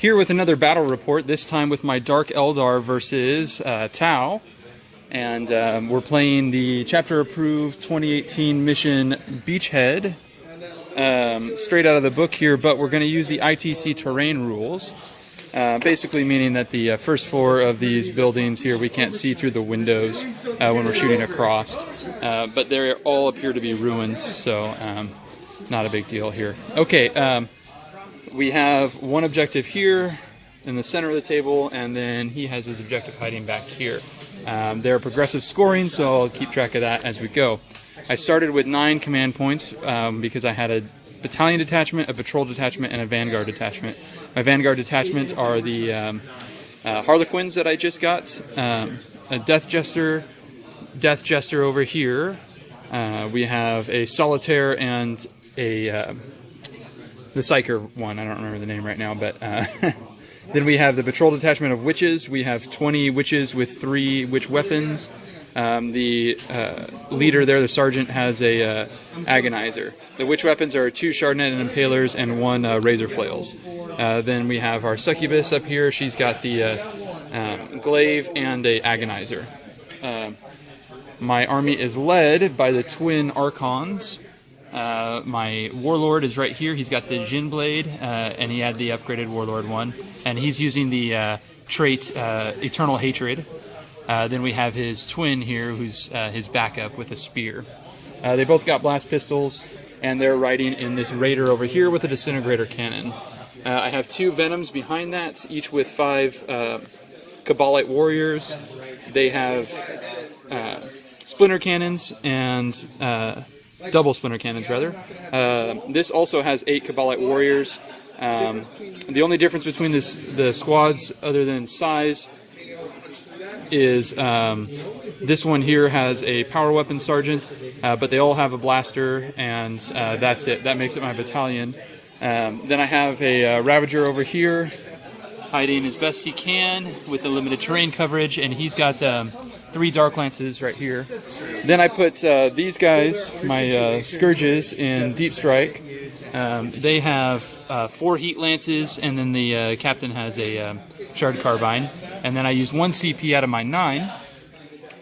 Here with another battle report, this time with my Dark Eldar versus Tau. And we're playing the chapter-approved 2018 mission Beachhead. Straight out of the book here, but we're going to use the ITC terrain rules. Basically meaning that the first floor of these buildings here, we can't see through the windows when we're shooting across. But they all appear to be ruins, so not a big deal here. Okay, we have one objective here in the center of the table, and then he has his objective hiding back here. They're progressive scoring, so I'll keep track of that as we go. I started with 9 command points because I had a battalion detachment, a patrol detachment, and a vanguard detachment. My vanguard detachment are the Harlequins that I just got, a Death Jester over here. We have a Solitaire and a the Psyker one. I don't remember the name right now, but then we have the patrol detachment of witches. We have 20 witches with 3 witch weapons. The leader there, the sergeant, has a agonizer. The witch weapons are 2 Chardonnay and Impalers and 1 Razor Flails. Then we have our succubus up here. She's got the glaive and a agonizer. My army is led by the twin archons. My warlord is right here. He's got the Jin blade, and he had the upgraded warlord one, and he's using the trait Eternal Hatred. Then we have his twin here, who's his backup with a spear. They both got blast pistols, and they're riding in this raider over here with a disintegrator cannon. I have 2 venoms behind that, each with 5 Kabbalite warriors. They have splinter cannons and double splinter cannons, rather. This also has 8 Kabbalite warriors. The only difference between the squads, other than size, is this one here has a power weapon sergeant, but they all have a blaster, and that's it. That makes it my battalion. Then I have a Ravager over here, hiding as best he can with the limited terrain coverage, and he's got 3 Dark Lances right here. Then I put these guys, my Scourges, in Deep Strike. They have 4 Heat Lances, and then the captain has a Shard Carbine. And then I used 1 CP out of my 9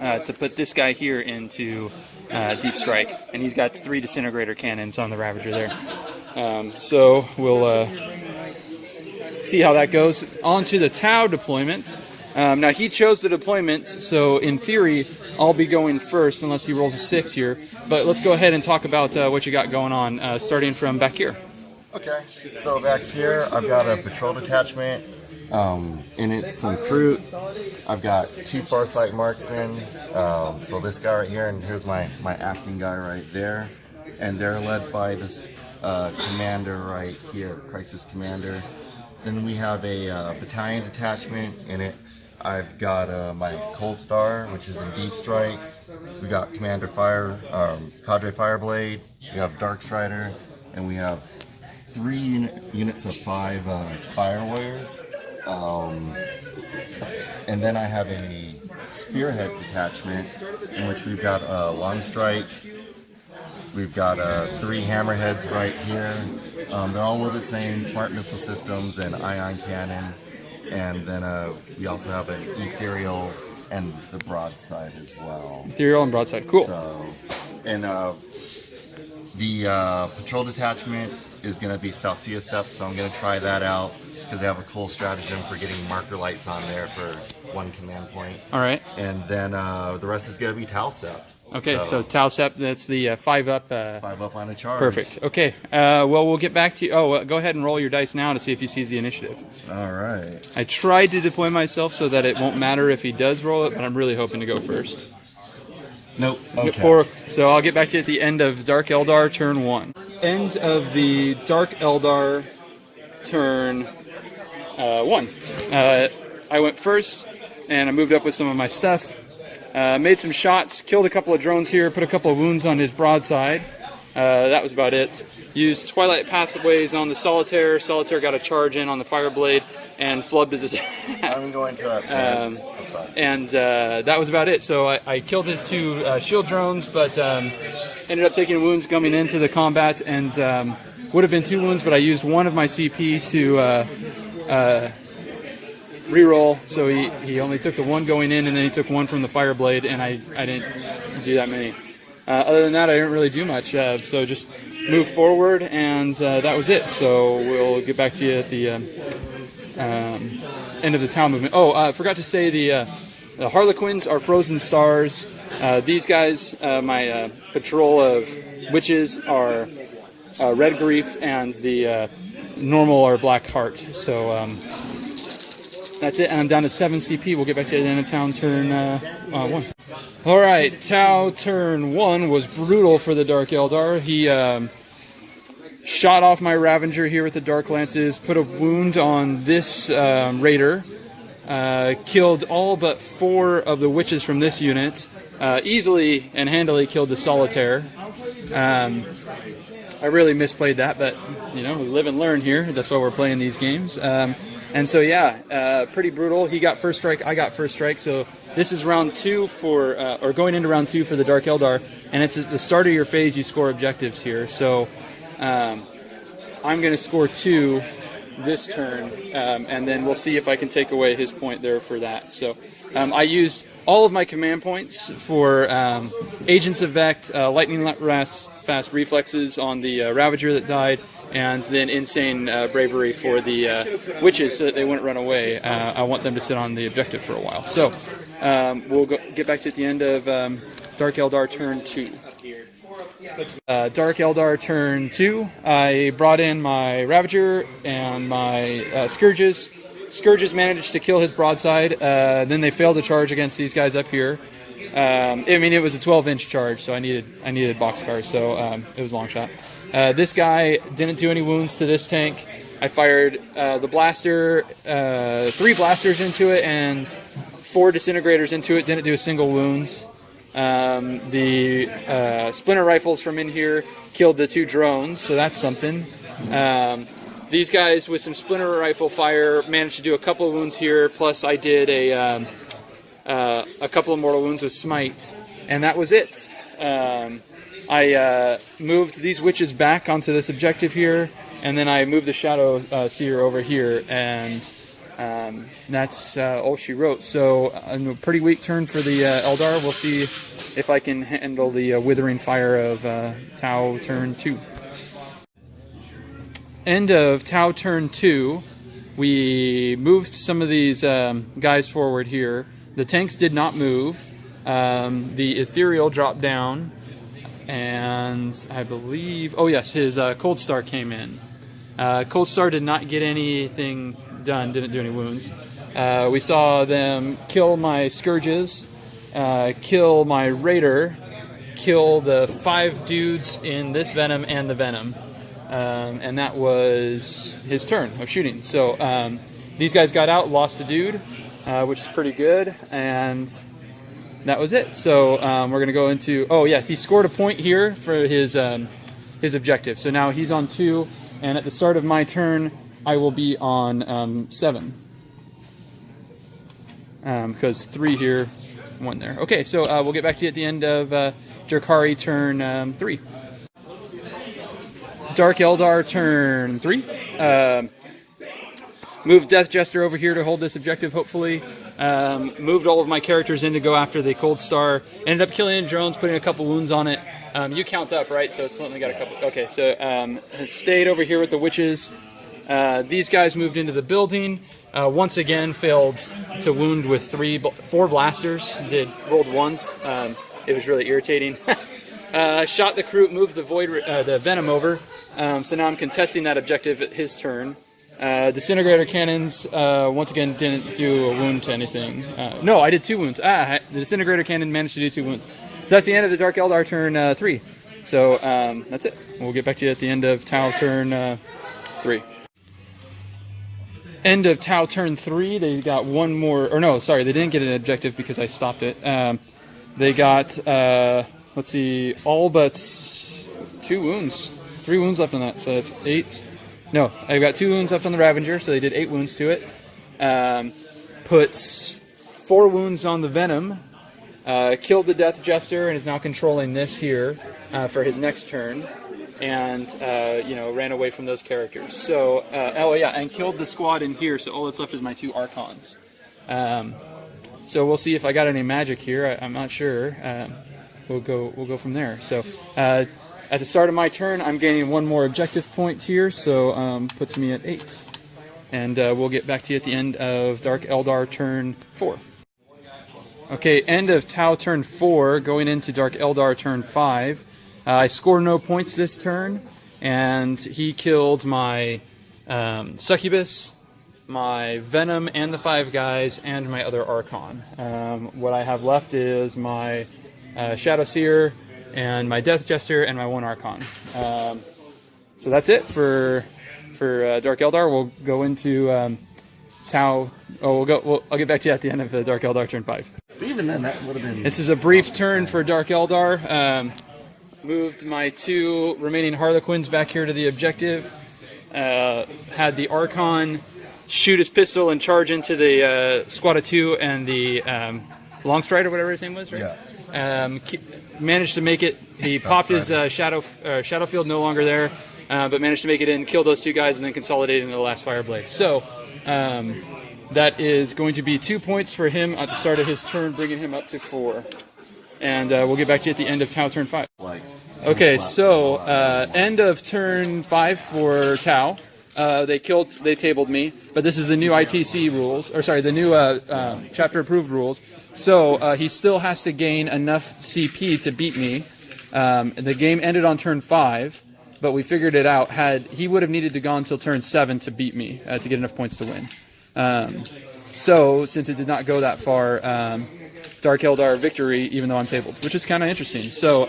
to put this guy here into Deep Strike. And he's got 3 Disintegrator Cannons on the Ravager there. So we'll see how that goes. On to the Tau deployment. Now he chose the deployment, so in theory I'll be going first unless he rolls a 6 here. But let's go ahead and talk about what you got going on, starting from back here. Okay, so back here I've got a patrol detachment, in it some Kroot. I've got 2 Farsight marksmen, so this guy right here, and here's my acting guy right there. And they're led by this commander right here, Crisis Commander. Then we have a battalion detachment in it. I've got my Cold Star, which is in Deep Strike. We got Cadre Fireblade. We have Dark Strider, and we have 3 units of 5 Fire Warriors. And then I have a Spearhead detachment, in which we've got a Long Strike. We've got 3 Hammerheads right here. They're all with the same smart missile systems and ion cannon. And then we also have an Ethereal and the Broadside as well. Ethereal and Broadside, cool. So, and the patrol detachment is going to be South Sea Sept, so I'm going to try that out because they have a cool stratagem for getting marker lights on there for 1 command point. All right. And then the rest is going to be Tau Sept. Okay, so Tau Sept, that's the 5 up. 5 up on a charge. Perfect. Okay, well, we'll get back to you. Oh, go ahead and roll your dice now to see if he sees the initiative. All right. I tried to deploy myself so that it won't matter if he does roll it, but I'm really hoping to go first. Nope. Okay. So I'll get back to you at the end of Dark Eldar turn 1. End of the Dark Eldar turn 1. I went first, and I moved up with some of my stuff. Made some shots, killed a couple of drones here, put a couple of wounds on his broadside. That was about it. Used Twilight Pathways on the Solitaire. Solitaire got a charge in on the Fireblade and flubbed his attack. I'm going to that. And that was about it. So I killed his 2 shield drones, but ended up taking wounds coming into the combat, and would have been 2 wounds, but I used one of my CP to reroll, so he only took the one going in, and then he took one from the fire blade, and I didn't do that many. Other than that, I didn't really do much, so just move forward, and that was it. So we'll get back to you at the end of the town movement. Oh, I forgot to say the Harlequins are frozen stars. These guys, my patrol of witches, are red grief, and the normal are black heart. So that's it, and I'm down to 7 CP. We'll get back to the end of town turn 1. Alright, Tau turn 1 was brutal for the Dark Eldar. He shot off my Ravager here with the Dark Lances, put a wound on this Raider, killed all but 4 of the witches from this unit, easily and handily killed the Solitaire. I really misplayed that, but you know, we live and learn here. That's why we're playing these games. And so yeah, pretty brutal. He got first strike, I got first strike, so this is round 2 for, or going into round 2 for the Dark Eldar, and it's at the start of your phase you score objectives here. So I'm going to score 2 this turn, and then we'll see if I can take away his point there for that. So I used all of my command points for Agents of Vect, Lightning Fast Reflexes on the Ravager that died, and then Insane Bravery for the Witches so that they wouldn't run away. I want them to sit on the objective for a while. So we'll get back to at the end of Dark Eldar turn 2. Dark Eldar turn 2, I brought in my Ravager and my Scourges. Scourges managed to kill his broadside, then they failed to charge against these guys up here. I mean, it was a 12-inch charge, so I needed boxcars, so it was a long shot. This guy didn't do any wounds to this tank. I fired the blaster, 3 blasters into it and 4 disintegrators into it, didn't do a single wound. The splinter rifles from in here killed the 2 drones, so that's something. These guys with some splinter rifle fire managed to do a couple of wounds here, plus I did a couple of mortal wounds with smite, and that was it. I moved these witches back onto this objective here, and then I moved the Shadow Seer over here, and that's all she wrote. So a pretty weak turn for the Eldar. We'll see if I can handle the Withering Fire of Tau turn 2. End of Tau turn 2, we moved some of these guys forward here. The tanks did not move. The Ethereal dropped down, and I believe, oh yes, his Cold Star came in. Cold Star did not get anything done, didn't do any wounds. We saw them kill my Scourges, kill my Raider, kill the 5 dudes in this Venom and the Venom. And that was his turn of shooting. So these guys got out, lost a dude, which is pretty good, and that was it. So we're going to go into... Oh, yes, he scored a point here for his objective. So now he's on 2, and at the start of my turn, I will be on 7. Because 3 here, 1 there. Okay, so we'll get back to you at the end of Drakari turn 3. Dark Eldar turn 3. Moved Death Jester over here to hold this objective, hopefully. Moved all of my characters in to go after the Cold Star. Ended up killing drones, putting a couple wounds on it. You count up, right? So it's only got a couple. Okay, so stayed over here with the witches. These guys moved into the building. Once again, failed to wound with 4 blasters. Rolled 1s. It was really irritating. Shot the crew, moved the Venom over. So now I'm contesting that objective at his turn. Disintegrator cannons, once again, didn't do a wound to anything. No, I did 2 wounds. The Disintegrator cannon managed to do 2 wounds. So that's the end of the Dark Eldar turn 3. So that's it. We'll get back to you at the end of Tau turn 3. End of Tau turn 3, they got 1 more, or no, sorry, they didn't get an objective because I stopped it. They got, let's see, all but 2 wounds. 3 wounds left on that, so it's 8. No, I've got 2 wounds left on the Ravager, so they did 8 wounds to it. Puts 4 wounds on the Venom. Killed the Death Jester and is now controlling this here for his next turn. and ran away from those characters. So and killed the squad in here. So all that's left is my 2 archons. So we'll see if I got any magic here. I'm not sure. We'll go from there. So at the start of my turn, I'm gaining 1 more objective point here, so puts me at 8. And we'll get back to you at the end of Dark Eldar turn 4. Okay, end of Tau turn 4, going into Dark Eldar turn 5. I score no points this turn, and he killed my Succubus, my Venom and the 5 guys, and my other Archon. What I have left is my Shadow Seer and my Death Jester and my 1 Archon. So that's it for Dark Eldar. We'll go into Tau. I'll get back to you at the end of the Dark Eldar turn 5. Even then, that would have been... This is a brief turn for Dark Eldar. Moved my 2 remaining Harlequins back here to the objective. Had the Archon shoot his pistol and charge into the squad of 2 and the Longstride or whatever his name was, right? Yeah. Managed to make it. He popped his shadow field, no longer there, but managed to make it in, kill those 2 guys, and then consolidate into the last fire blade. So that is going to be 2 points for him at the start of his turn, bringing him up to 4. And we'll get back to you at the end of Tau turn 5. Okay, so end of turn 5 for Tau. They tabled me, but this is the new ITC rules, or sorry, the new chapter approved rules. So he still has to gain enough CP to beat me. The game ended on turn 5, but we figured it out. He would have needed to go until turn 7 to beat me to get enough points to win. So since it did not go that far, Dark Eldar victory, even though I'm tabled, which is kind of interesting. So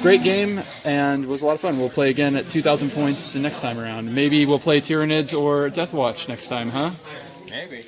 great game, and was a lot of fun. We'll play again at 2,000 points next time around. Maybe we'll play Tyranids or Deathwatch next time, huh? Maybe.